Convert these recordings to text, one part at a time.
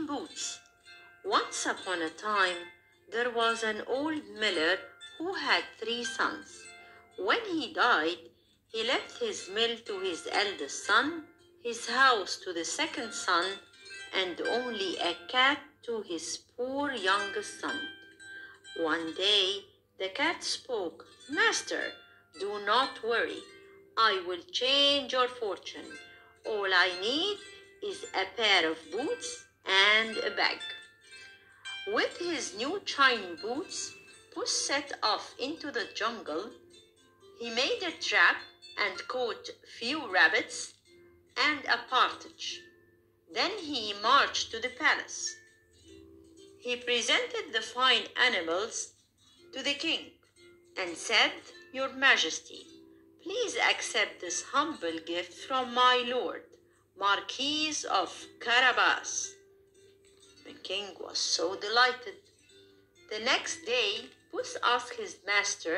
in Boots. Once upon a time, there was an old miller who had 3 sons. When he died, he left his mill to his eldest son, his house to the second son, and only a cat to his poor youngest son. One day, the cat spoke, "Master, do not worry. I will change your fortune. All I need is a pair of boots and a bag." With his new shiny boots, Puss set off into the jungle. He made a trap and caught few rabbits and a partridge. Then he marched to the palace. He presented the fine animals to the king and said, "Your Majesty, please accept this humble gift from my lord, Marquis of Carabas." The king was so delighted. The next day, Puss asked his master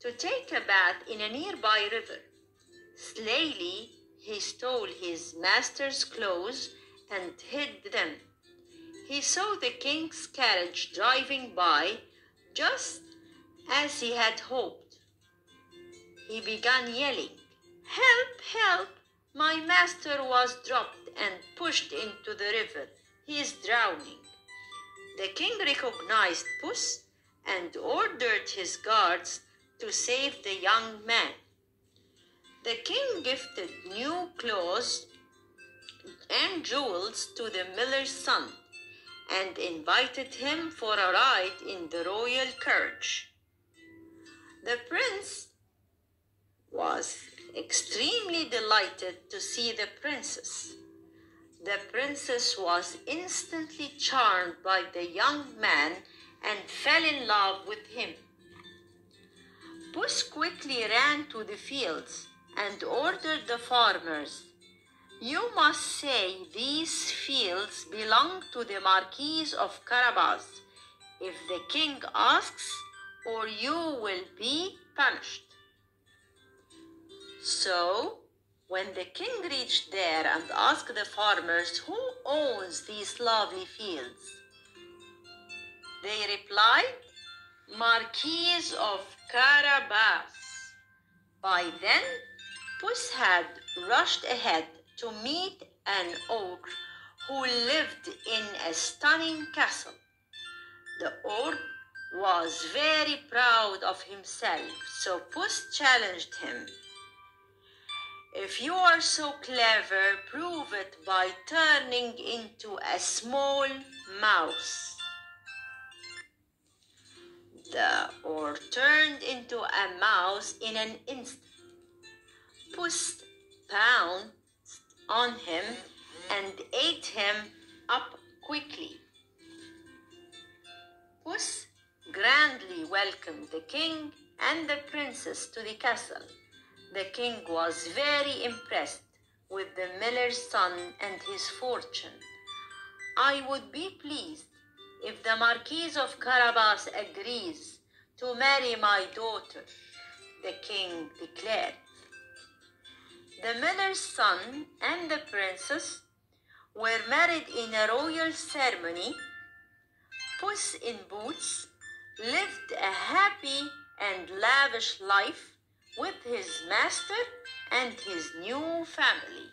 to take a bath in a nearby river. Slyly, he stole his master's clothes and hid them. He saw the king's carriage driving by just as he had hoped. He began yelling, "Help, help! My master was dropped and pushed into the river. He is drowning." The king recognized Puss and ordered his guards to save the young man. The king gifted new clothes and jewels to the miller's son and invited him for a ride in the royal carriage. The prince was extremely delighted to see the princess. The princess was instantly charmed by the young man and fell in love with him. Puss quickly ran to the fields and ordered the farmers, "You must say these fields belong to the Marquis of Carabas if the king asks, or you will be punished." So, when the king reached there and asked the farmers, "Who owns these lovely fields?" they replied, "Marquis of Carabas." By then, Puss had rushed ahead to meet an ogre who lived in a stunning castle. The ogre was very proud of himself, so Puss challenged him. "If you are so clever, prove it by turning into a small mouse." The ogre turned into a mouse in an instant. Puss pounced on him and ate him up quickly. Puss grandly welcomed the king and the princess to the castle. The king was very impressed with the miller's son and his fortune. "I would be pleased if the Marquis of Carabas agrees to marry my daughter," the king declared. The miller's son and the princess were married in a royal ceremony. Puss in Boots lived a happy and lavish life with his master and his new family.